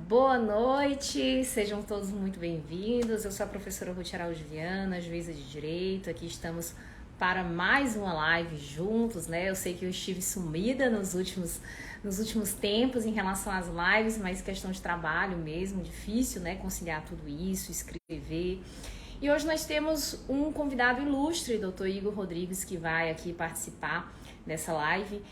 Boa noite, sejam todos muito bem-vindos. Eu sou a professora Ruth Araújo Viana, juíza de Direito. Aqui estamos para mais uma live juntos, né? Eu sei que eu estive sumida nos últimos tempos em relação às lives, mas questão de trabalho mesmo, difícil, né? Conciliar tudo isso, escrever. E hoje nós temos um convidado ilustre, Dr. Igor Rodrigues, que vai aqui participar dessa live,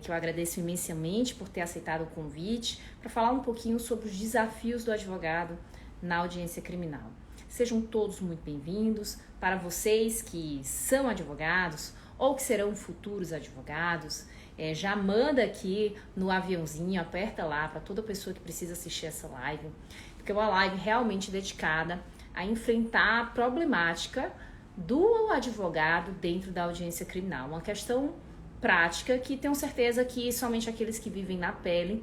que eu agradeço imensamente por ter aceitado o convite, para falar um pouquinho sobre os desafios do advogado na audiência criminal. Sejam todos muito bem-vindos. Para vocês que são advogados ou que serão futuros advogados, já manda aqui no aviãozinho, aperta lá para toda pessoa que precisa assistir essa live, porque é uma live realmente dedicada a enfrentar a problemática do advogado dentro da audiência criminal. Uma questão prática que tenho certeza que somente aqueles que vivem na pele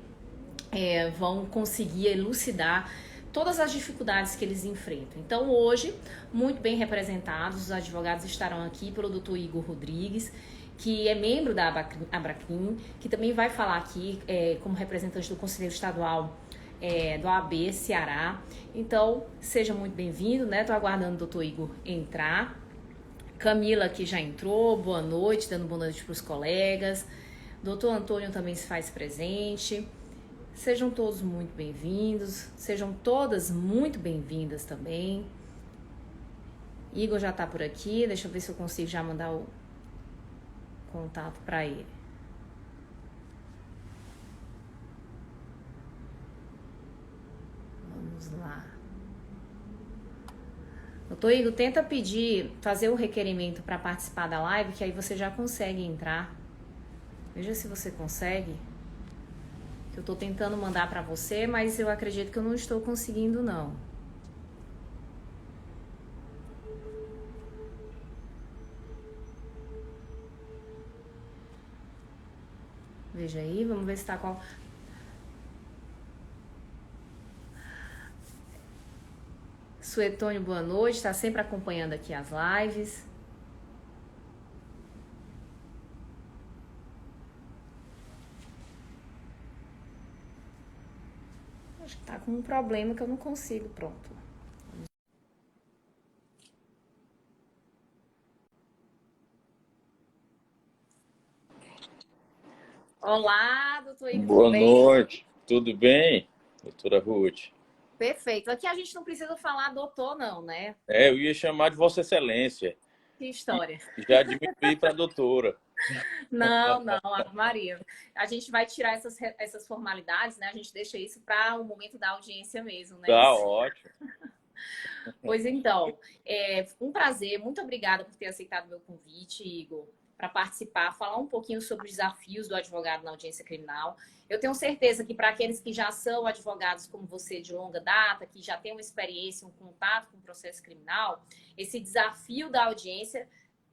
vão conseguir elucidar todas as dificuldades que eles enfrentam. Então hoje, muito bem representados, os advogados estarão aqui pelo Dr. Igor Rodrigues, que é membro da Abracrim, que também vai falar aqui como representante do Conselheiro Estadual do AB Ceará. Então, seja muito bem-vindo, né? Tô aguardando o doutor Igor entrar. Camila que já entrou, boa noite, dando boa noite para os colegas. Doutor Antônio também se faz presente. Sejam todos muito bem-vindos, sejam todas muito bem-vindas também. Igor já tá por aqui, deixa eu ver se eu consigo já mandar o contato para ele. Vamos lá. Doutor Igor, tenta fazer o requerimento para participar da live, que aí você já consegue entrar. Veja se você consegue. Que eu tô tentando mandar para você, mas eu acredito que eu não estou conseguindo, não. Veja aí, vamos ver se tá qual... Suetônio, boa noite, está sempre acompanhando aqui as lives. Acho que tá com um problema que eu não consigo, pronto. Olá, doutor Igor, tudo Boa bem? noite, tudo bem, doutora Ruth? Perfeito. Aqui a gente não precisa falar doutor, não, né? Eu ia chamar de Vossa Excelência Que e história. já diminuir para doutora. Não, não, Ave Maria. A gente vai tirar essas formalidades, né? A gente deixa isso para o momento da audiência mesmo, né? Tá Isso. ótimo. Pois então, um prazer, muito obrigada por ter aceitado o meu convite, Igor, para participar, falar um pouquinho sobre os desafios do advogado na audiência criminal. Eu tenho certeza que para aqueles que já são advogados como você de longa data, que já têm uma experiência, um contato com o processo criminal, esse desafio da audiência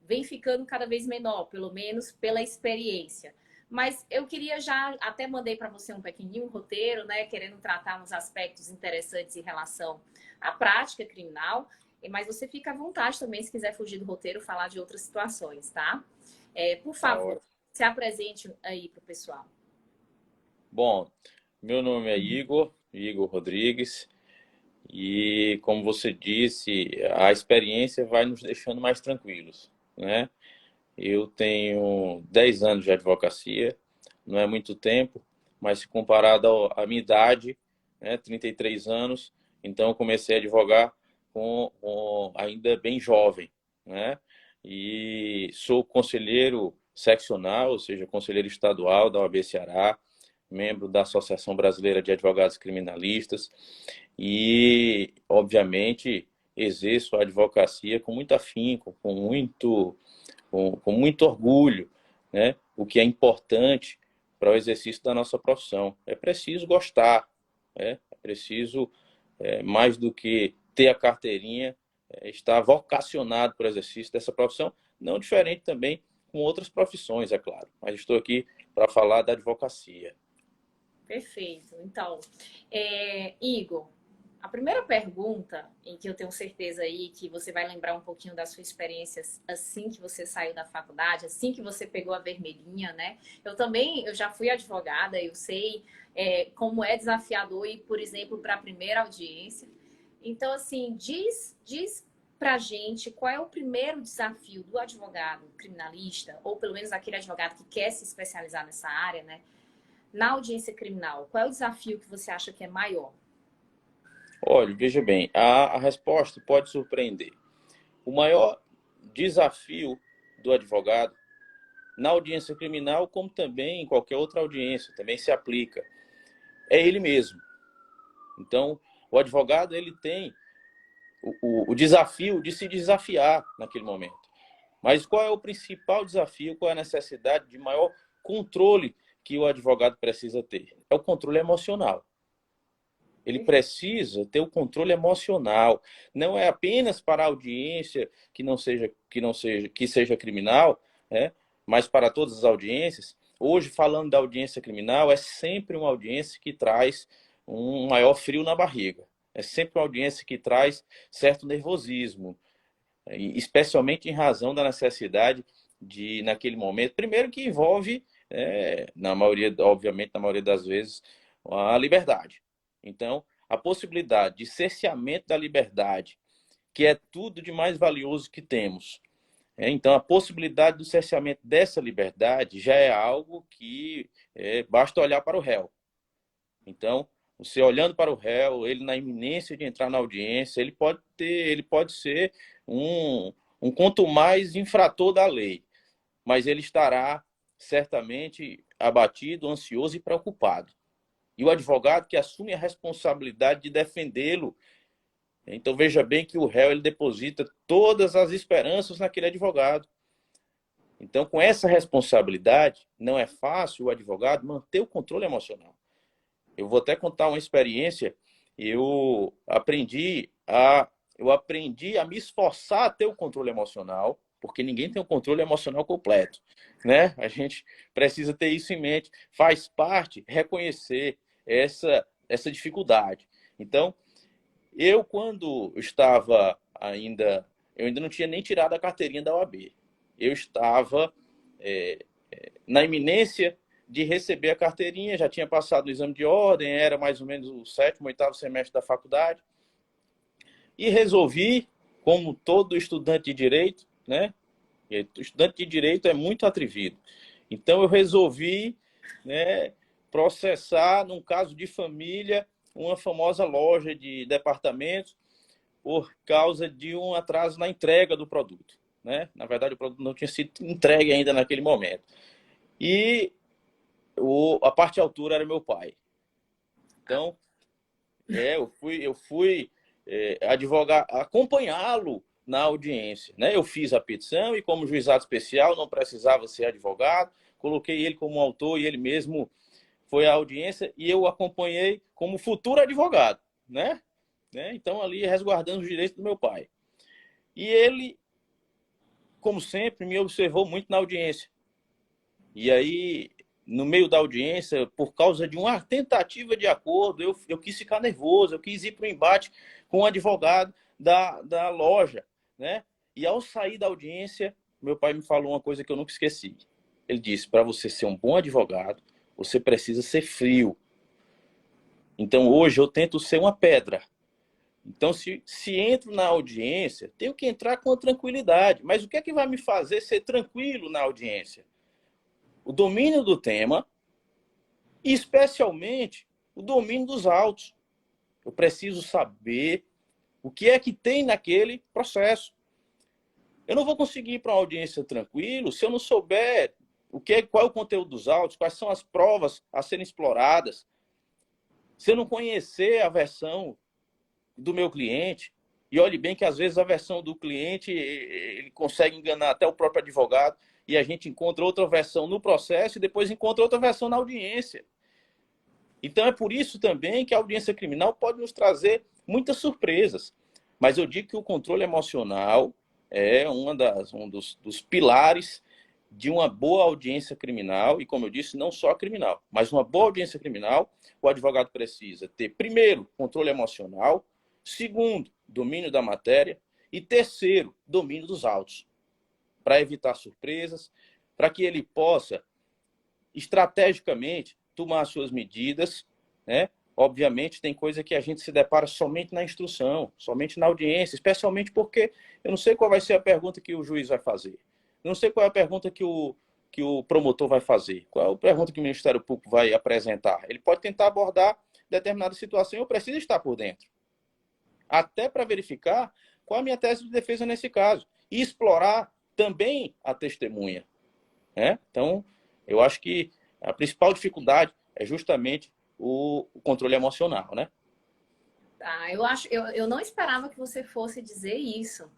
vem ficando cada vez menor, pelo menos pela experiência. Mas eu queria já, até mandei para você um pequenininho roteiro, né, querendo tratar uns aspectos interessantes em relação à prática criminal, mas você fica à vontade também, se quiser fugir do roteiro, falar de outras situações, tá? Por Tá favor, ótimo. se apresente aí para o pessoal. Bom, meu nome é Igor Rodrigues, e como você disse, a experiência vai nos deixando mais tranquilos, né? Eu tenho 10 anos de advocacia, não é muito tempo, mas se comparado à minha idade, né, 33 anos, então eu comecei a advogar ainda bem jovem, né? E sou conselheiro seccional, ou seja, conselheiro estadual da OAB Ceará, membro da Associação Brasileira de Advogados Criminalistas e, obviamente, exerço a advocacia com muito afinco, com muito orgulho, né? O que é importante para o exercício da nossa profissão. É preciso gostar, né? É preciso, mais do que ter a carteirinha, estar vocacionado para o exercício dessa profissão, não diferente também com outras profissões, é claro. Mas estou aqui para falar da advocacia. Perfeito. Então, Igor, A primeira pergunta, em que eu tenho certeza aí que você vai lembrar um pouquinho da sua experiência assim que você saiu da faculdade, assim que você pegou a vermelhinha, né? Eu já fui advogada, eu sei como é desafiador ir, por exemplo, para a primeira audiência. Então, assim, diz pra gente qual é o primeiro desafio do advogado criminalista, ou pelo menos aquele advogado que quer se especializar nessa área, né? Na audiência criminal, qual é o desafio que você acha que é maior? Olha, veja bem, a resposta pode surpreender. O maior desafio do advogado na audiência criminal, como também em qualquer outra audiência, também se aplica, é ele mesmo. Então, o advogado ele tem o desafio de se desafiar naquele momento. Mas qual é o principal desafio, qual é a necessidade de maior controle que o advogado precisa ter? É o controle emocional. Ele precisa ter o controle emocional. Não é apenas para a audiência que seja criminal, né? Mas para todas as audiências. Hoje, falando da audiência criminal, é sempre uma audiência que traz um maior frio na barriga. É sempre uma audiência que traz certo nervosismo, especialmente em razão da necessidade de, naquele momento, primeiro que envolve, na maioria, obviamente, na maioria das vezes, a liberdade. Então, a possibilidade de cerceamento da liberdade, que é tudo de mais valioso que temos. Então, a possibilidade do cerceamento dessa liberdade já é algo que basta olhar para o réu. Então, você olhando para o réu, ele na iminência de entrar na audiência, ele pode ser um quanto mais infrator da lei, mas ele estará certamente abatido, ansioso e preocupado. E o advogado que assume a responsabilidade de defendê-lo. Então veja bem que o réu ele deposita todas as esperanças naquele advogado. Então, com essa responsabilidade, não é fácil o advogado manter o controle emocional. Eu vou até contar uma experiência. Eu aprendi a me esforçar a ter o controle emocional, porque ninguém tem o controle emocional completo, né? A gente precisa ter isso em mente. Faz parte reconhecer essa dificuldade. Então, quando eu ainda não tinha nem tirado a carteirinha da OAB. Eu estava na iminência de receber a carteirinha, já tinha passado o exame de ordem, era mais ou menos o 7º, 8º semestre da faculdade, e resolvi, como todo estudante de direito, né? O estudante de direito é muito atrevido. Então eu resolvi, né, processar, num caso de família, uma famosa loja de departamentos por causa de um atraso na entrega do produto, né? Na verdade, o produto não tinha sido entregue ainda naquele momento. E a parte altura era meu pai. Então, eu fui advogar, acompanhá-lo na audiência, né? Eu fiz a petição e, como juizado especial, não precisava ser advogado, coloquei ele como autor e ele mesmo foi à audiência e eu acompanhei como futuro advogado, né? Então, ali, resguardando os direitos do meu pai. E ele, como sempre, me observou muito na audiência. E aí, no meio da audiência, por causa de uma tentativa de acordo, eu quis ficar nervoso, eu quis ir para o embate com o advogado da loja, né? E ao sair da audiência, meu pai me falou uma coisa que eu nunca esqueci. Ele disse, para você ser um bom advogado, você precisa ser frio. Então, hoje, eu tento ser uma pedra. Então, se entro na audiência, tenho que entrar com tranquilidade. Mas o que é que vai me fazer ser tranquilo na audiência? O domínio do tema e, especialmente, o domínio dos autos. Eu preciso saber o que é que tem naquele processo. Eu não vou conseguir ir para uma audiência tranquilo se eu não souber qual é o conteúdo dos autos, quais são as provas a serem exploradas, se eu não conhecer a versão do meu cliente. E olhe bem que, às vezes, a versão do cliente ele consegue enganar até o próprio advogado e a gente encontra outra versão no processo e depois encontra outra versão na audiência. Então, é por isso também que a audiência criminal pode nos trazer muitas surpresas. Mas eu digo que o controle emocional é um dos pilares de uma boa audiência criminal, e como eu disse, não só criminal, mas uma boa audiência criminal, o advogado precisa ter, primeiro, controle emocional, segundo, domínio da matéria, e terceiro, domínio dos autos, para evitar surpresas, para que ele possa, estrategicamente, tomar suas medidas, né? Obviamente, tem coisa que a gente se depara somente na instrução, somente na audiência, especialmente porque eu não sei qual vai ser a pergunta que o juiz vai fazer. Não sei qual é a pergunta que o promotor vai fazer. Qual é a pergunta que o Ministério Público vai apresentar. Ele pode tentar abordar determinada situação e eu preciso estar por dentro. Até para verificar qual é a minha tese de defesa nesse caso. E explorar também a testemunha. Né? Então, eu acho que a principal dificuldade é justamente o controle emocional, né? Tá, eu não esperava que você fosse dizer isso,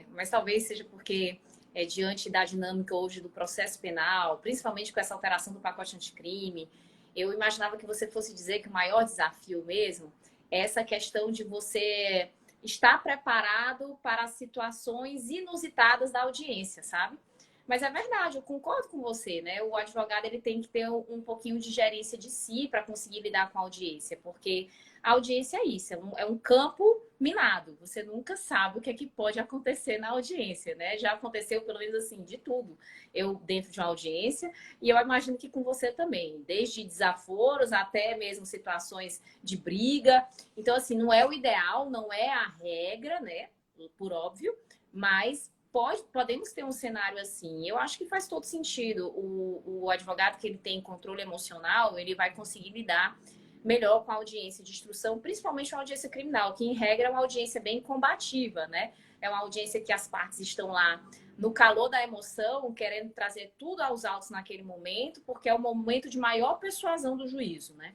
mas talvez seja porque diante da dinâmica hoje do processo penal, principalmente com essa alteração do pacote anticrime, eu imaginava que você fosse dizer que o maior desafio mesmo é essa questão de você estar preparado para as situações inusitadas da audiência, sabe? Mas é verdade, eu concordo com você, né? O advogado ele tem que ter um pouquinho de gerência de si para conseguir lidar com a audiência, porque a audiência é isso, é um campo minado. Você nunca sabe o que é que pode acontecer na audiência, né? Já aconteceu, pelo menos assim, de tudo. Eu dentro de uma audiência, e eu imagino que com você também, desde desaforos até mesmo situações de briga. Então, assim, não é o ideal, não é a regra, né? Por óbvio, mas podemos ter um cenário assim. Eu acho que faz todo sentido. O advogado que ele tem controle emocional, ele vai conseguir lidar melhor com a audiência de instrução, principalmente a audiência criminal, que em regra é uma audiência bem combativa, né? É uma audiência que as partes estão lá no calor da emoção, querendo trazer tudo aos autos naquele momento, porque é o momento de maior persuasão do juízo, né?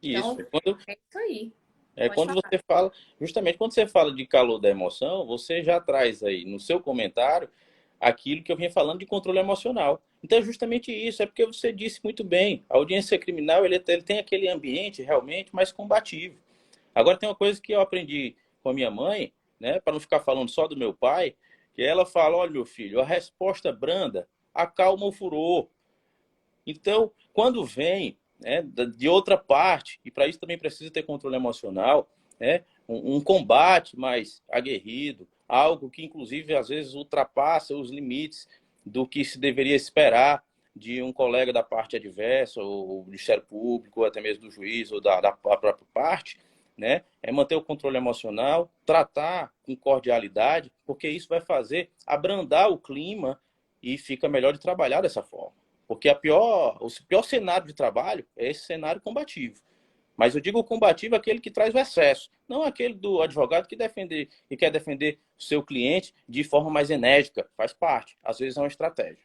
Isso. Então, é isso aí. Pode Quando falar. você fala, justamente quando você fala de calor da emoção, você já traz aí no seu comentário aquilo que eu vinha falando de controle emocional. Então é justamente isso, é porque você disse muito bem, a audiência criminal ele tem aquele ambiente realmente mais combativo. Agora tem uma coisa que eu aprendi com a minha mãe, né, para não ficar falando só do meu pai, que ela fala, olha meu filho, a resposta branda acalma o furor. Então, quando vem, né, de outra parte, e para isso também precisa ter controle emocional, né, um combate mais aguerrido, algo que inclusive às vezes ultrapassa os limites do que se deveria esperar de um colega da parte adversa, ou do Ministério Público, ou até mesmo do juiz, ou da própria parte, né, é manter o controle emocional, tratar com cordialidade, porque isso vai fazer abrandar o clima e fica melhor de trabalhar dessa forma. Porque o pior cenário de trabalho é esse cenário combativo. Mas eu digo combativo aquele que traz o excesso, não aquele do advogado que quer defender o seu cliente de forma mais enérgica. Faz parte. Às vezes é uma estratégia.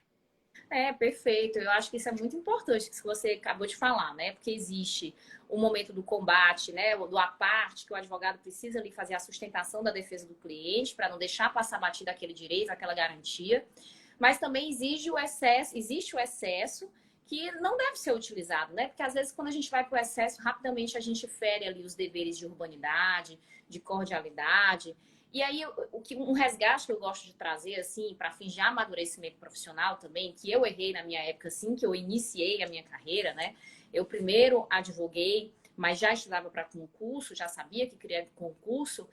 Perfeito. Eu acho que isso é muito importante, que você acabou de falar, né? Porque existe o momento do combate, né? Do à parte, que o advogado precisa ali fazer a sustentação da defesa do cliente para não deixar passar batido aquele direito, aquela garantia. Mas também existe o excesso que não deve ser utilizado, né? Porque às vezes quando a gente vai para o excesso, rapidamente a gente fere ali os deveres de urbanidade, de cordialidade. E aí, um resgate que eu gosto de trazer, assim, para fins de amadurecimento profissional também, que eu errei na minha época, assim, que eu iniciei a minha carreira, né? Eu primeiro advoguei, mas já estudava para concurso, já sabia que queria concurso,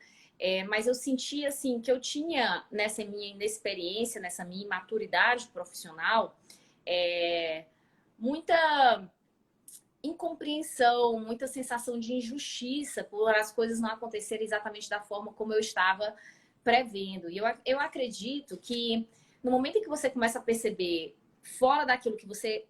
mas eu sentia, assim, que eu tinha, nessa minha inexperiência, nessa minha imaturidade profissional, muita incompreensão, muita sensação de injustiça por as coisas não acontecerem exatamente da forma como eu estava prevendo. E eu acredito que no momento em que você começa a perceber fora daquilo que você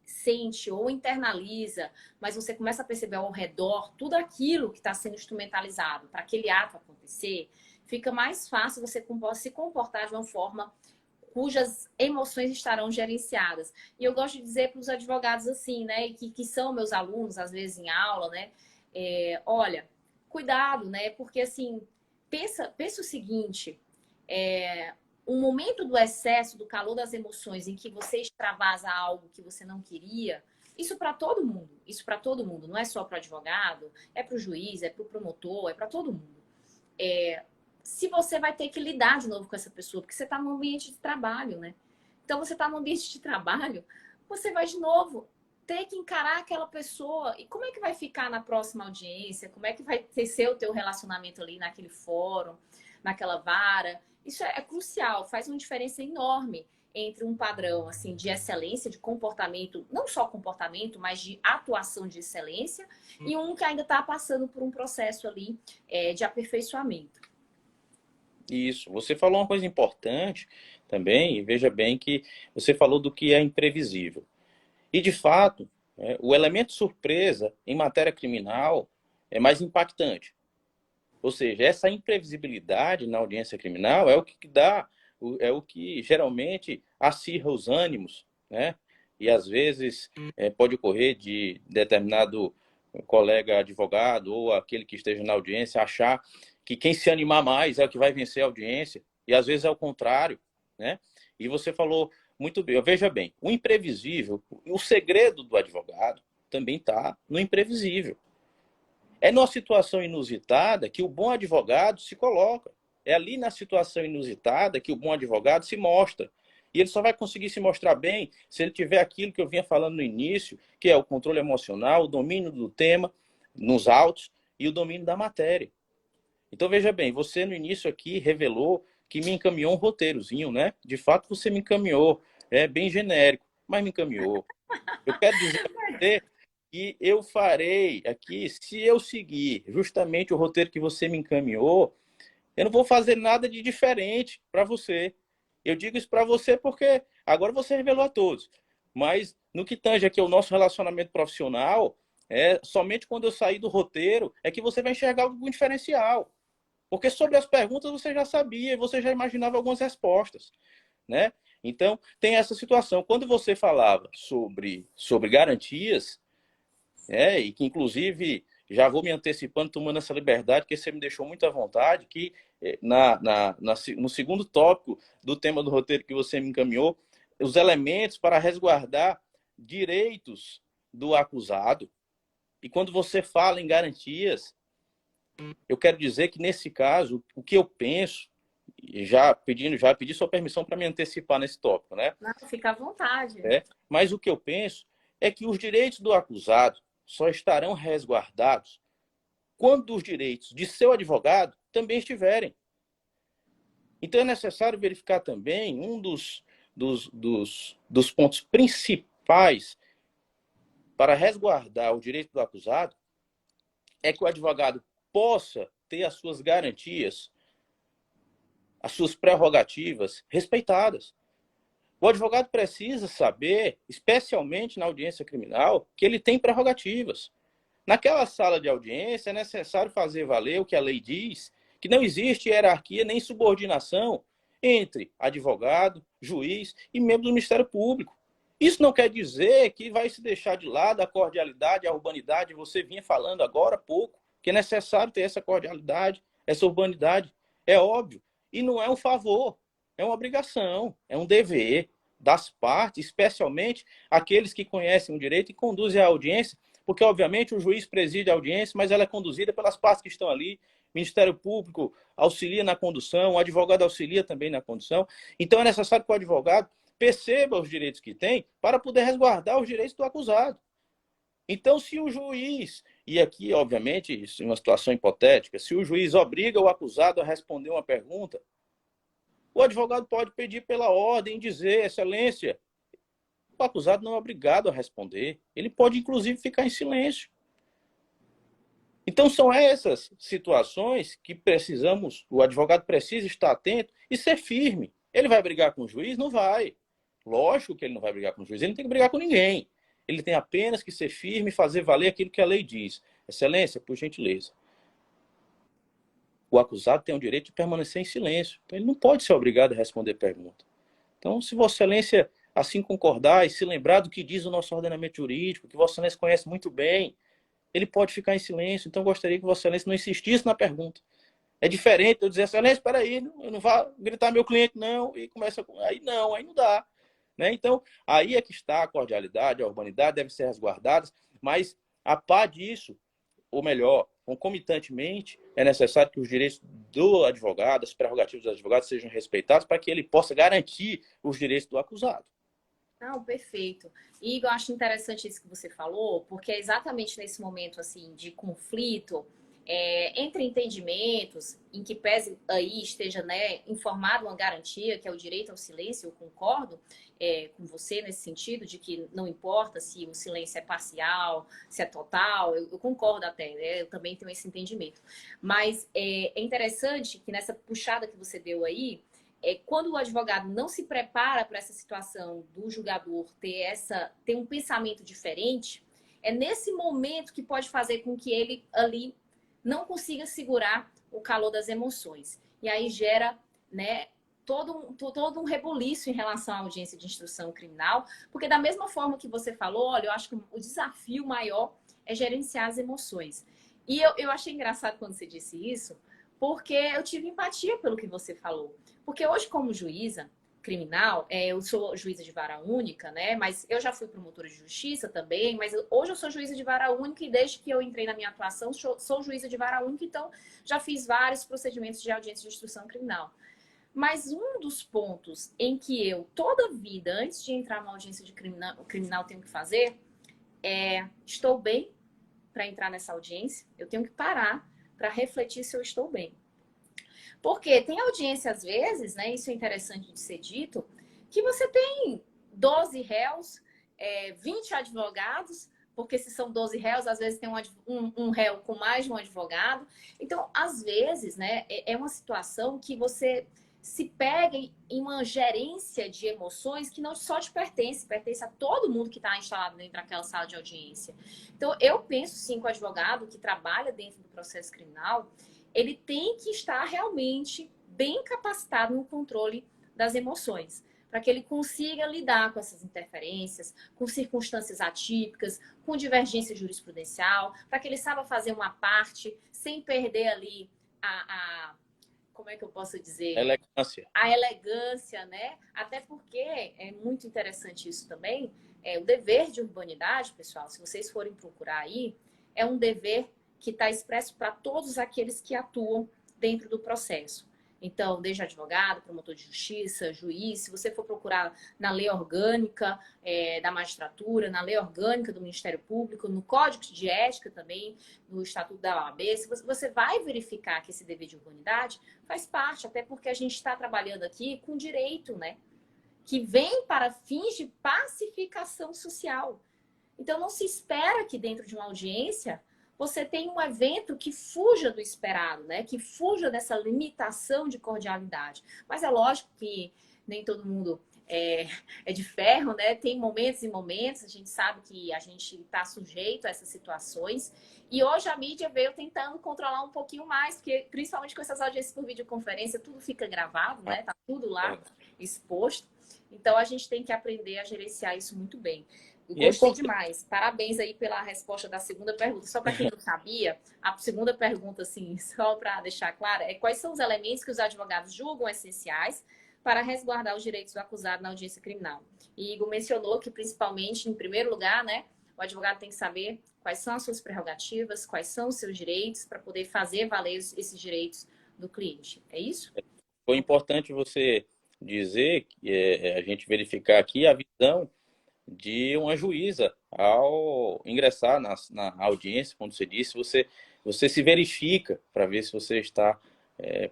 sente ou internaliza, mas você começa a perceber ao redor tudo aquilo que está sendo instrumentalizado para aquele ato acontecer, fica mais fácil você se comportar de uma forma cujas emoções estarão gerenciadas. E eu gosto de dizer para os advogados assim, né, que são meus alunos, às vezes em aula, né, olha, cuidado, né, porque assim, pensa o seguinte, um momento do excesso, do calor das emoções, em que você extravasa algo que você não queria, isso para todo mundo, não é só para o advogado, é para o juiz, é para o promotor, é para todo mundo. Se você vai ter que lidar de novo com essa pessoa, porque você está no ambiente de trabalho, né? Então, você está no ambiente de trabalho, você vai de novo ter que encarar aquela pessoa. E como é que vai ficar na próxima audiência? Como é que vai ser o teu relacionamento ali naquele fórum, naquela vara? Isso é crucial, faz uma diferença enorme entre um padrão assim de excelência, de comportamento, não só comportamento, mas de atuação de excelência, e um que ainda está passando por um processo ali de aperfeiçoamento. Isso. Você falou uma coisa importante também, e veja bem que você falou do que é imprevisível. E, de fato, o elemento surpresa em matéria criminal é mais impactante. Ou seja, essa imprevisibilidade na audiência criminal é o que dá, é o que geralmente acirra os ânimos, né? E às vezes pode ocorrer de determinado colega advogado ou aquele que esteja na audiência achar que quem se animar mais é o que vai vencer a audiência, e às vezes é o contrário, né? E você falou muito bem, veja bem, o imprevisível, o segredo do advogado também está no imprevisível. É numa situação inusitada que o bom advogado se coloca. É ali na situação inusitada que o bom advogado se mostra. E ele só vai conseguir se mostrar bem se ele tiver aquilo que eu vinha falando no início, que é o controle emocional, o domínio do tema nos autos e o domínio da matéria. Então, veja bem, você no início aqui revelou que me encaminhou um roteirozinho, né? De fato, você me encaminhou. É bem genérico, mas me encaminhou. Eu quero dizer a você que eu farei aqui, se eu seguir justamente o roteiro que você me encaminhou, eu não vou fazer nada de diferente para você. Eu digo isso para você porque agora você revelou a todos. Mas no que tange aqui o nosso relacionamento profissional, somente quando eu sair do roteiro é que você vai enxergar algum diferencial. Porque sobre as perguntas você já sabia, você já imaginava algumas respostas, né? Então, tem essa situação. Quando você falava sobre garantias, e que inclusive já vou me antecipando, tomando essa liberdade, que você me deixou muito à vontade, que no segundo tópico do tema do roteiro que você me encaminhou, os elementos para resguardar direitos do acusado. E quando você fala em garantias, eu quero dizer que nesse caso, o que eu penso, já pedi sua permissão para me antecipar nesse tópico, né? Não, fica à vontade. Mas o que eu penso é que os direitos do acusado só estarão resguardados quando os direitos de seu advogado também estiverem. Então é necessário verificar também um dos pontos principais para resguardar o direito do acusado é que o advogado possa ter as suas garantias, as suas prerrogativas respeitadas. O advogado precisa saber, especialmente na audiência criminal, que ele tem prerrogativas. Naquela sala de audiência é necessário fazer valer o que a lei diz, que não existe hierarquia nem subordinação entre advogado, juiz e membro do Ministério Público. Isso não quer dizer que vai se deixar de lado a cordialidade, a urbanidade, você vinha falando agora há pouco, que é necessário ter essa cordialidade, essa urbanidade. É óbvio. E não é um favor, é uma obrigação, é um dever das partes, especialmente aqueles que conhecem o direito e conduzem a audiência, porque, obviamente, o juiz preside a audiência, mas ela é conduzida pelas partes que estão ali. O Ministério Público auxilia na condução, o advogado auxilia também na condução. Então, é necessário que o advogado perceba os direitos que tem para poder resguardar os direitos do acusado. Então, se o juiz, e aqui, obviamente, isso é uma situação hipotética, se o juiz obriga o acusado a responder uma pergunta, o advogado pode pedir pela ordem, dizer, excelência, o acusado não é obrigado a responder. Ele pode, inclusive, ficar em silêncio. Então, são essas situações que o advogado precisa estar atento e ser firme. Ele vai brigar com o juiz? Não vai. Lógico que ele não vai brigar com o juiz, ele não tem que brigar com ninguém. Ele tem apenas que ser firme e fazer valer aquilo que a lei diz. Excelência, por gentileza. O acusado tem o direito de permanecer em silêncio. Então, ele não pode ser obrigado a responder pergunta. Então, se Vossa Excelência assim concordar e se lembrar do que diz o nosso ordenamento jurídico, que Vossa Excelência conhece muito bem, ele pode ficar em silêncio. Então, eu gostaria que Vossa Excelência não insistisse na pergunta. É diferente eu dizer, Excelência, espera aí, eu não vou gritar meu cliente, não, e começa com... Aí não dá. Né? Então, aí é que está a cordialidade, a urbanidade, devem ser resguardadas, mas a par disso, ou melhor, concomitantemente, é necessário que os direitos do advogado, as prerrogativas do advogado sejam respeitados para que ele possa garantir os direitos do acusado. Não, perfeito. E eu acho interessante isso que você falou, porque é exatamente nesse momento assim de conflito entre entendimentos, em que pese aí esteja, né, informado uma garantia, que é o direito ao silêncio. Eu concordo com você nesse sentido, de que não importa se o silêncio é parcial, se é total, eu concordo até, né? Eu também tenho esse entendimento. Mas é interessante que nessa puxada que você deu aí, quando o advogado não se prepara para essa situação do julgador ter um pensamento diferente, é nesse momento que pode fazer com que ele ali não consiga segurar o calor das emoções. E aí gera, né, todo um rebuliço em relação à audiência de instrução criminal, porque da mesma forma que você falou, olha, eu acho que o desafio maior é gerenciar as emoções. E eu achei engraçado quando você disse isso, porque eu tive empatia pelo que você falou. Porque hoje, como juíza criminal, eu sou juíza de vara única, né? Mas eu já fui promotora de justiça também, mas hoje eu sou juíza de vara única e desde que eu entrei na minha atuação, sou juíza de vara única, então já fiz vários procedimentos de audiência de instrução criminal. Mas um dos pontos em que eu, toda vida, antes de entrar numa audiência de criminal, tenho que fazer estou bem para entrar nessa audiência? Eu tenho que parar para refletir se eu estou bem. Porque tem audiência, às vezes, né? Isso é interessante de ser dito, que você tem 12 réus, 20 advogados, porque se são 12 réus, às vezes tem um réu com mais de um advogado. Então, às vezes, né, é uma situação que você se pega em uma gerência de emoções que não só te pertence a todo mundo que está instalado dentro daquela sala de audiência. Então, eu penso sim que o advogado que trabalha dentro do processo criminal, ele tem que estar realmente bem capacitado no controle das emoções, para que ele consiga lidar com essas interferências, com circunstâncias atípicas, com divergência jurisprudencial, para que ele saiba fazer uma parte sem perder ali como é que eu posso dizer? Elegância. A elegância, né? Até porque é muito interessante isso também. O dever de urbanidade, pessoal, se vocês forem procurar aí, é um dever que está expresso para todos aqueles que atuam dentro do processo. Então, desde advogado, promotor de justiça, juiz, se você for procurar na lei orgânica da magistratura, na lei orgânica do Ministério Público, no Código de Ética também, no Estatuto da OAB, você vai verificar que esse dever de urbanidade faz parte, até porque a gente está trabalhando aqui com direito, né? Que vem para fins de pacificação social. Então, não se espera que dentro de uma audiência você tenha um evento que fuja do esperado, né? Que fuja dessa limitação de cordialidade. Mas é lógico que nem todo mundo é de ferro, né? Tem momentos e momentos, a gente sabe que a gente está sujeito a essas situações. E hoje a mídia veio tentando controlar um pouquinho mais, porque principalmente com essas audiências por videoconferência, tudo fica gravado, né? Tá tudo lá exposto. Então a gente tem que aprender a gerenciar isso muito bem. Gostei demais. Parabéns aí pela resposta da segunda pergunta. Só para quem não sabia, a segunda pergunta, assim, só para deixar claro, quais são os elementos que os advogados julgam essenciais para resguardar os direitos do acusado na audiência criminal. E Igor mencionou que, principalmente, em primeiro lugar, né, o advogado tem que saber quais são as suas prerrogativas, quais são os seus direitos, para poder fazer valer esses direitos do cliente. É isso? Foi importante você dizer, a gente verificar aqui a visão de uma juíza ao ingressar na audiência, como você disse, você se verifica para ver se você está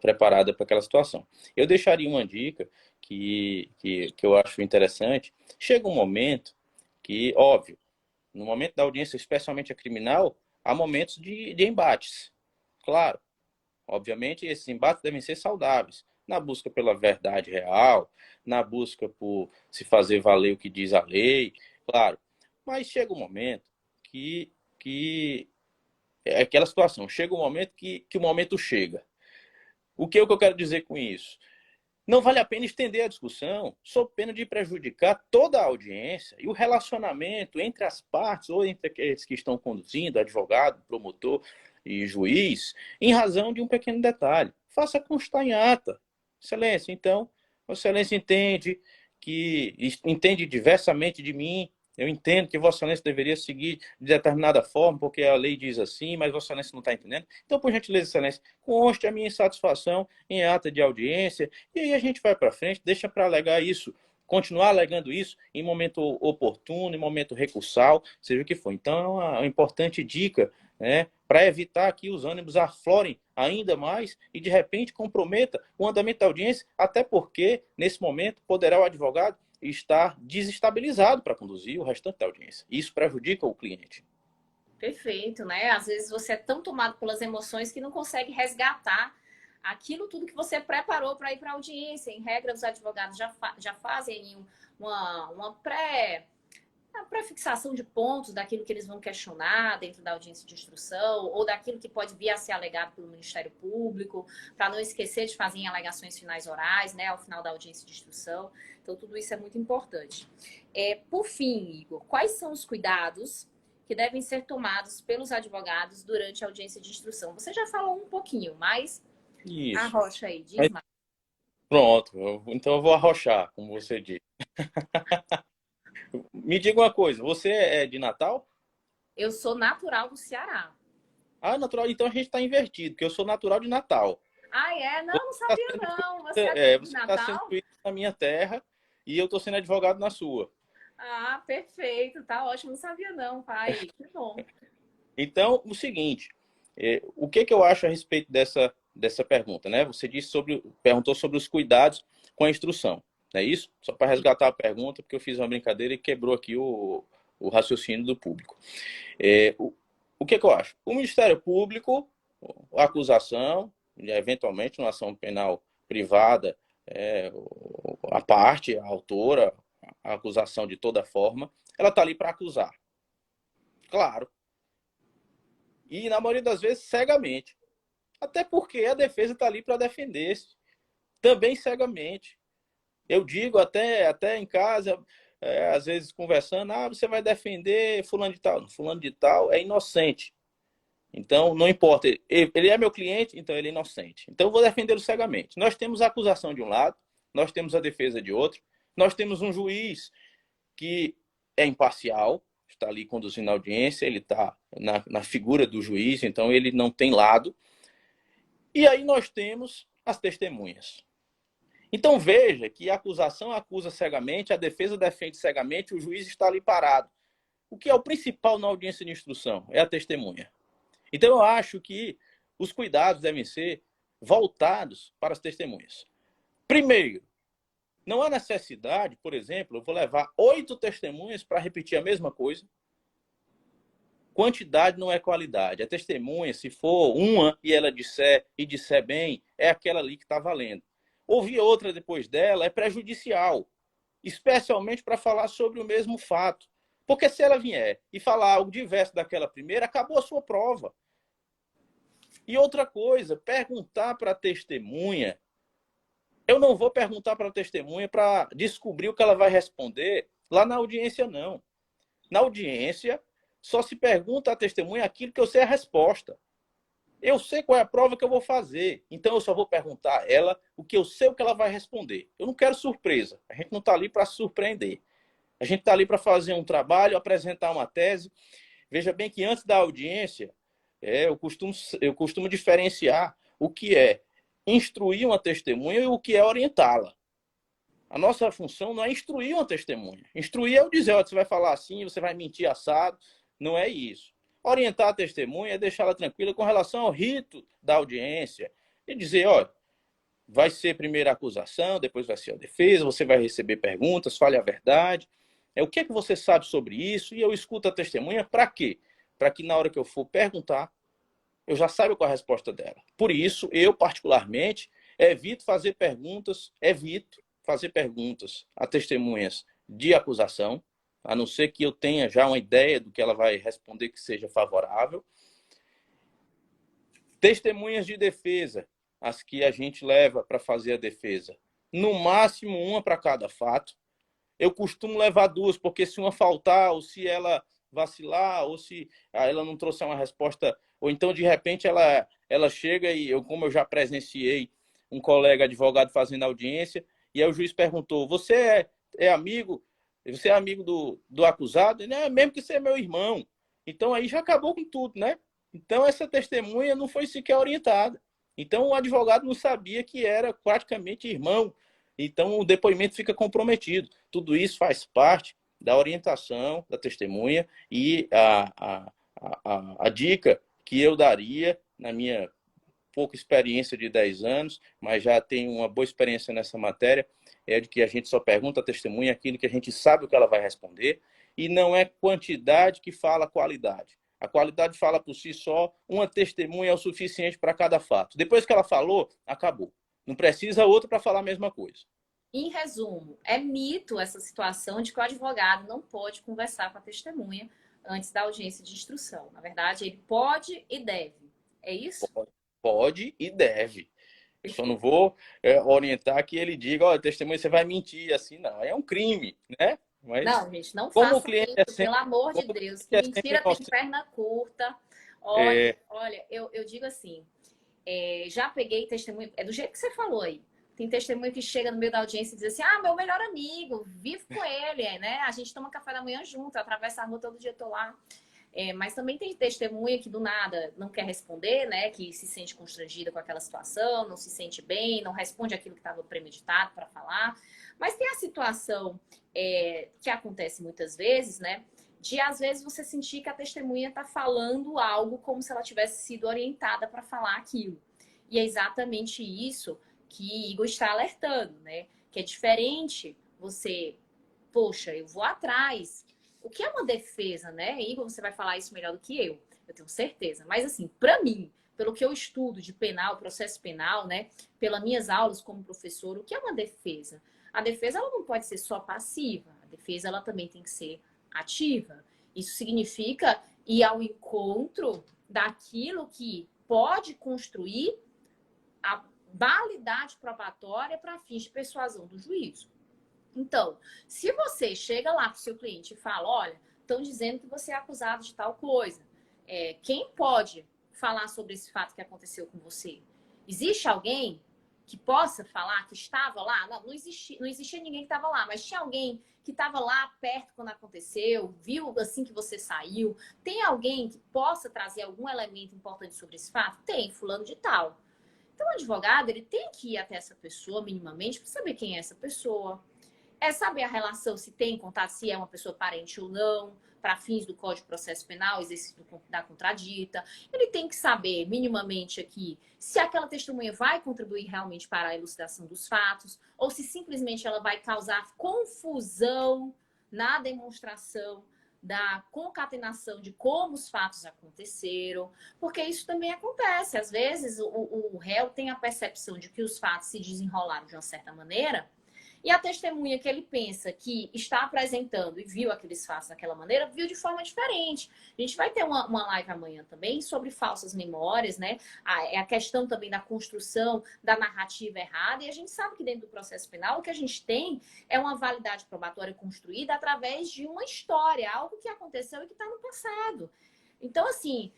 preparada para aquela situação. Eu deixaria uma dica que eu acho interessante. Chega um momento que, óbvio, no momento da audiência, especialmente a criminal, há momentos de embates. Claro, obviamente, esses embates devem ser saudáveis, na busca pela verdade real, na busca por se fazer valer o que diz a lei, claro. Mas chega um momento que é aquela situação, chega um momento que o momento chega. O que é o que eu quero dizer com isso? Não vale a pena estender a discussão, sob pena de prejudicar toda a audiência e o relacionamento entre as partes ou entre aqueles que estão conduzindo, advogado, promotor e juiz, em razão de um pequeno detalhe. Faça constar em ata. Excelência, então, a Excelência entende diversamente de mim Eu entendo que Vossa Excelência deveria seguir de determinada forma, porque a lei diz assim, mas Vossa Excelência não está entendendo. Então, por gentileza, Excelência, conste a minha insatisfação em ata de audiência, e aí a gente vai para frente, deixa para alegar isso, continuar alegando isso em momento oportuno, em momento recursal, seja o que for. Então, é uma importante dica, né, para evitar que os ânimos aflorem ainda mais e, de repente, comprometa o andamento da audiência, até porque, nesse momento, poderá o advogado estar desestabilizado para conduzir o restante da audiência. Isso prejudica o cliente. Perfeito, né? Às vezes você é tão tomado pelas emoções que não consegue resgatar aquilo tudo que você preparou para ir para a audiência. Em regra, os advogados já fazem uma pré-fixação de pontos daquilo que eles vão questionar dentro da audiência de instrução ou daquilo que pode vir a ser alegado pelo Ministério Público, para não esquecer de fazer alegações finais orais, né, ao final da audiência de instrução. Então, tudo isso é muito importante. Por fim, Igor, quais são os cuidados que devem ser tomados pelos advogados durante a audiência de instrução? Você já falou um pouquinho, mas Isso. arrocha aí, diz Mas, mais. pronto, então eu vou arrochar, como você disse. Me diga uma coisa, você é de Natal? Eu sou natural do Ceará. Ah, natural, então a gente está invertido, porque eu sou natural de Natal. Ah, é? Não, não Tá sabia sendo, não. Você é de você está sendo Natal? juiz na minha terra e eu estou sendo advogado na sua. Ah, perfeito, tá ótimo. Não sabia não, pai. Que bom. Então, o seguinte, o que eu acho a respeito dessa pergunta, né? Você perguntou sobre os cuidados com a instrução, não é isso? Só para resgatar a pergunta, porque eu fiz uma brincadeira e quebrou aqui o raciocínio do público. O que eu acho? O Ministério Público, a acusação, eventualmente uma ação penal privada, a parte, a autora, a acusação de toda forma, ela está ali para acusar. Claro. E, na maioria das vezes, cegamente. Até porque a defesa está ali para defender-se. Também cegamente. Eu digo até em casa, às vezes conversando, você vai defender fulano de tal. Fulano de tal é inocente. Então, não importa. Ele é meu cliente, então ele é inocente. Então, eu vou defendê-lo cegamente. Nós temos a acusação de um lado, nós temos a defesa de outro, nós temos um juiz que é imparcial, está ali conduzindo a audiência, ele está na figura do juiz, então ele não tem lado. E aí nós temos as testemunhas. Então veja que a acusação acusa cegamente, a defesa defende cegamente, o juiz está ali parado. O que é o principal na audiência de instrução? É a testemunha. Então eu acho que os cuidados devem ser voltados para as testemunhas. Primeiro, não há necessidade, por exemplo, eu vou levar 8 testemunhas para repetir a mesma coisa. Quantidade não é qualidade. A testemunha, se for uma e ela disser bem, é aquela ali que está valendo. Ouvir outra depois dela é prejudicial, especialmente para falar sobre o mesmo fato. Porque se ela vier e falar algo diverso daquela primeira, acabou a sua prova. E outra coisa, perguntar para a testemunha. Eu não vou perguntar para a testemunha para descobrir o que ela vai responder lá na audiência, não. Na audiência, só se pergunta à testemunha aquilo que eu sei a resposta. Eu sei qual é a prova que eu vou fazer, então eu só vou perguntar a ela o que eu sei o que ela vai responder. Eu não quero surpresa. A gente não está ali para se surpreender. A gente está ali para fazer um trabalho, apresentar uma tese. Veja bem que antes da audiência, eu costumo diferenciar o que é instruir uma testemunha e o que é orientá-la. A nossa função não é instruir uma testemunha. Instruir é eu dizer, você vai falar assim, você vai mentir assado. Não é isso. Orientar a testemunha é deixá-la tranquila com relação ao rito da audiência. E dizer, olha, vai ser primeiro a acusação, depois vai ser a defesa, você vai receber perguntas, fale a verdade. O que é que você sabe sobre isso? E eu escuto a testemunha para quê? Para que na hora que eu for perguntar, eu já saiba qual é a resposta dela. Por isso, eu particularmente evito fazer perguntas a testemunhas de acusação, a não ser que eu tenha já uma ideia do que ela vai responder que seja favorável. Testemunhas de defesa, as que a gente leva para fazer a defesa. No máximo, uma para cada fato. Eu costumo levar 2, porque se uma faltar, ou se ela vacilar, ou se ela não trouxer uma resposta, ou então, de repente, ela chega e, como eu já presenciei um colega advogado fazendo audiência, e aí o juiz perguntou, você é amigo Você é amigo do acusado? Né? Mesmo que você é meu irmão. Então aí já acabou com tudo, né? Então essa testemunha não foi sequer orientada. Então o advogado não sabia que era praticamente irmão. Então o depoimento fica comprometido. Tudo isso faz parte da orientação da testemunha e a dica que eu daria na minha pouca experiência de 10 anos, mas já tenho uma boa experiência nessa matéria, é de que a gente só pergunta à testemunha aquilo que a gente sabe o que ela vai responder, e não é quantidade que fala qualidade. A qualidade fala por si só, uma testemunha é o suficiente para cada fato. Depois que ela falou, acabou. Não precisa outra para falar a mesma coisa. Em resumo, é mito essa situação de que o advogado não pode conversar com a testemunha antes da audiência de instrução. Na verdade, ele pode e deve. É isso? Pode e deve. Eu só não vou orientar que ele diga, olha, testemunha, você vai mentir assim, não. É um crime, né? Mas não, gente, não como o façam cliente isso, pelo amor de Deus. Que mentira tem perna curta. Olha, eu digo assim, já peguei testemunho, é do jeito que você falou aí. Tem testemunho que chega no meio da audiência e diz assim, meu melhor amigo, vivo com ele, né? A gente toma café da manhã junto, atravessa a rua todo dia, tô lá. Mas também tem testemunha que do nada não quer responder, né? Que se sente constrangida com aquela situação, não se sente bem, não responde aquilo que estava premeditado para falar. Mas tem a situação que acontece muitas vezes, né? De às vezes você sentir que a testemunha está falando algo como se ela tivesse sido orientada para falar aquilo. E é exatamente isso que Igor está alertando, né? Que é diferente você, poxa, eu vou atrás. O que é uma defesa, né? Igor, você vai falar isso melhor do que eu tenho certeza. Mas assim, para mim, pelo que eu estudo de penal, processo penal, né? Pelas minhas aulas como professor, o que é uma defesa? A defesa ela não pode ser só passiva. A defesa ela também tem que ser ativa. Isso significa ir ao encontro daquilo que pode construir a validade probatória para fins de persuasão do juízo. Então, se você chega lá para o seu cliente e fala, olha, estão dizendo que você é acusado de tal coisa, quem pode falar sobre esse fato que aconteceu com você? Existe alguém que possa falar que estava lá? Não existia ninguém que estava lá, mas tinha alguém que estava lá perto quando aconteceu, viu assim que você saiu? Tem alguém que possa trazer algum elemento importante sobre esse fato? Tem, fulano de tal. Então, o advogado, ele tem que ir até essa pessoa minimamente para saber quem é essa pessoa. Saber a relação, se tem contato, se é uma pessoa parente ou não, para fins do Código de Processo Penal, exercício da contradita. Ele tem que saber, minimamente aqui, se aquela testemunha vai contribuir realmente para a elucidação dos fatos, ou se simplesmente ela vai causar confusão na demonstração da concatenação de como os fatos aconteceram, porque isso também acontece. Às vezes, o réu tem a percepção de que os fatos se desenrolaram de uma certa maneira, e a testemunha que ele pensa que está apresentando e viu aqueles fatos daquela maneira, viu de forma diferente. A gente vai ter uma live amanhã também sobre falsas memórias, né? A questão também da construção da narrativa errada. E a gente sabe que dentro do processo penal o que a gente tem é uma validade probatória construída através de uma história, algo que aconteceu e que está no passado. Então, assim,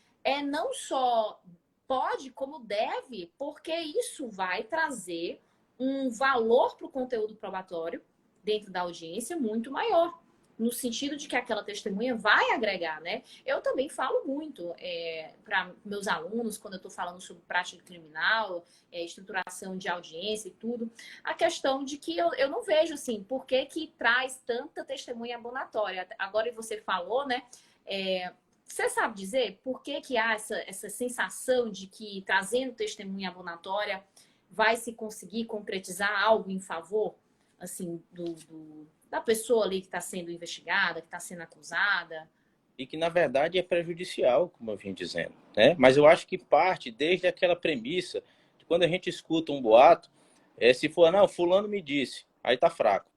não só pode, como deve, porque isso vai trazer um valor para o conteúdo probatório dentro da audiência muito maior, no sentido de que aquela testemunha vai agregar, né? Eu também falo muito para meus alunos, quando eu estou falando sobre prática criminal, estruturação de audiência e tudo, a questão de que eu não vejo, assim, por que traz tanta testemunha abonatória. Agora você falou, né? Você sabe dizer por que há essa sensação de que trazendo testemunha abonatória vai se conseguir concretizar algo em favor, assim, da pessoa ali que está sendo investigada, que está sendo acusada? E que, na verdade, é prejudicial, como eu vim dizendo, né? Mas eu acho que parte desde aquela premissa de quando a gente escuta um boato, se for, não, fulano me disse, aí tá fraco.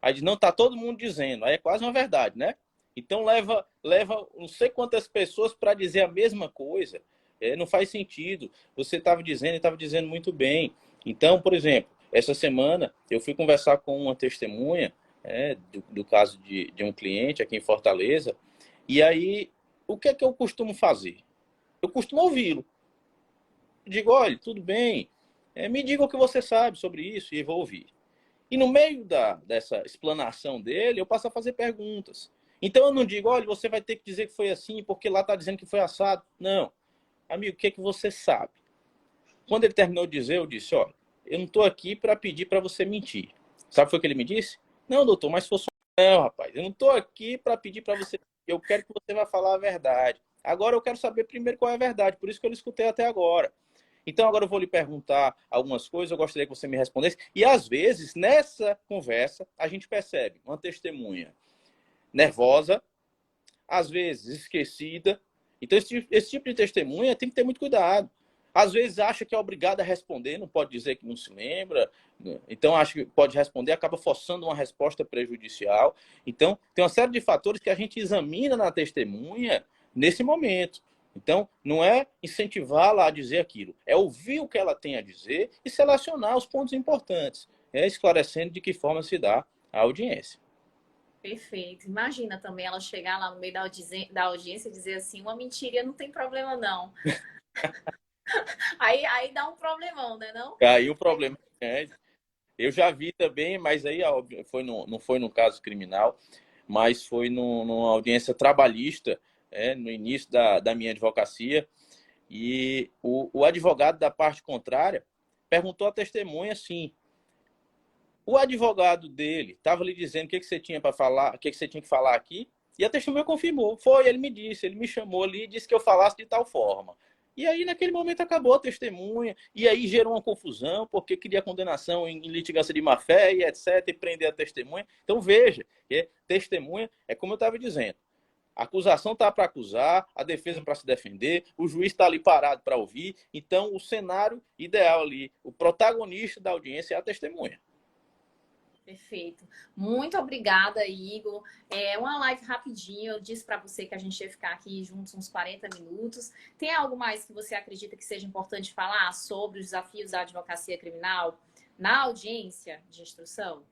Aí diz, não, tá todo mundo dizendo, aí é quase uma verdade, né? Então leva não sei quantas pessoas para dizer a mesma coisa. Não faz sentido. Você estava dizendo muito bem. Então, por exemplo, essa semana eu fui conversar com uma testemunha do caso de um cliente aqui em Fortaleza. E aí, o que é que eu costumo fazer? Eu costumo ouvi-lo. Digo, olha, tudo bem, me diga o que você sabe sobre isso e vou ouvir. E no meio dessa explanação dele, eu passo a fazer perguntas. Então eu não digo, olha, você vai ter que dizer que foi assim, porque lá está dizendo que foi assado. Não. Amigo, o que é que você sabe? Quando ele terminou de dizer, eu disse, olha, eu não estou aqui para pedir para você mentir. Sabe o que foi que ele me disse? Não, doutor, mas se fosse... Não, rapaz, eu não estou aqui para pedir para você... Eu quero que você vá falar a verdade. Agora eu quero saber primeiro qual é a verdade, por isso que eu lhe escutei até agora. Então agora eu vou lhe perguntar algumas coisas, eu gostaria que você me respondesse. E às vezes, nessa conversa, a gente percebe uma testemunha nervosa, às vezes esquecida. Então esse tipo de testemunha tem que ter muito cuidado. Às vezes acha que é obrigado a responder, não pode dizer que não se lembra. Então acha que pode responder, acaba forçando uma resposta prejudicial. Então tem uma série de fatores que a gente examina na testemunha nesse momento. Então não é incentivá-la a dizer aquilo, é ouvir o que ela tem a dizer e selecionar os pontos importantes, esclarecendo de que forma se dá a audiência. Perfeito. Imagina também ela chegar lá no meio da audiência e dizer assim, uma mentirinha não tem problema não. Aí dá um problemão, né não? Aí o problema é, eu já vi também, mas aí não foi no caso criminal, mas foi numa audiência trabalhista, no início da minha advocacia, e o advogado da parte contrária perguntou à testemunha assim, o advogado dele estava lhe dizendo o que você tinha para falar, o que você tinha que falar aqui, e a testemunha confirmou. Foi, ele me disse, ele me chamou ali e disse que eu falasse de tal forma. E aí, naquele momento, acabou a testemunha, e aí gerou uma confusão, porque queria condenação em litigância de má-fé e etc., e prender a testemunha. Então, veja, que testemunha é como eu estava dizendo. A acusação está para acusar, a defesa para se defender, o juiz está ali parado para ouvir. Então, o cenário ideal ali, o protagonista da audiência é a testemunha. Perfeito. Muito obrigada, Igor. É uma live rapidinho. Eu disse para você que a gente ia ficar aqui juntos uns 40 minutos. Tem algo mais que você acredita que seja importante falar sobre os desafios da advocacia criminal na audiência de instrução?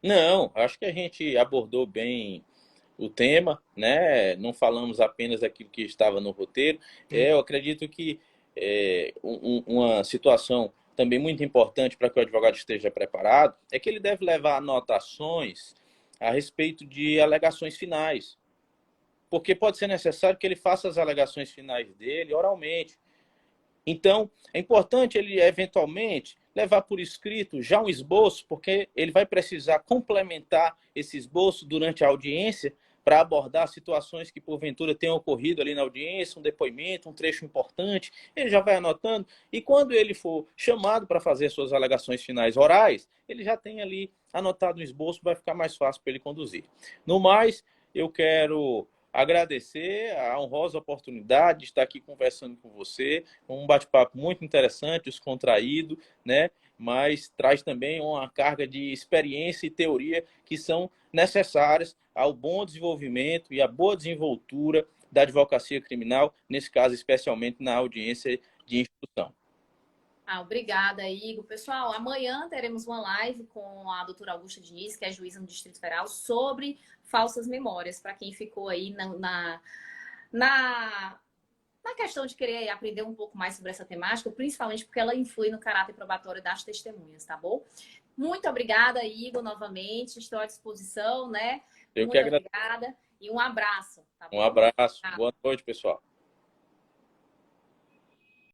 Não, acho que a gente abordou bem o tema, né? Não falamos apenas daquilo que estava no roteiro. Eu acredito que uma situação também muito importante para que o advogado esteja preparado é que ele deve levar anotações a respeito de alegações finais, porque pode ser necessário que ele faça as alegações finais dele oralmente. Então, é importante ele, eventualmente, levar por escrito já um esboço, porque ele vai precisar complementar esse esboço durante a audiência para abordar situações que, porventura, tenham ocorrido ali na audiência, um depoimento, um trecho importante. Ele já vai anotando. E quando ele for chamado para fazer suas alegações finais orais, ele já tem ali anotado um esboço, vai ficar mais fácil para ele conduzir. No mais, eu quero agradecer a honrosa oportunidade de estar aqui conversando com você, um bate-papo muito interessante, descontraído, né? Mas traz também uma carga de experiência e teoria que são necessárias ao bom desenvolvimento e à boa desenvoltura da advocacia criminal, nesse caso, especialmente na audiência de instrução. Obrigada, Igor. Pessoal, amanhã teremos uma live com a doutora Augusta Diniz, que é juíza no Distrito Federal, sobre falsas memórias, para quem ficou aí na questão de querer aprender um pouco mais sobre essa temática, principalmente porque ela influi no caráter probatório das testemunhas, tá bom? Muito obrigada, Igor, novamente. Estou à disposição, né? Eu Muito que agradeço. obrigada e um abraço. Tá bom? Um abraço. Boa noite, pessoal.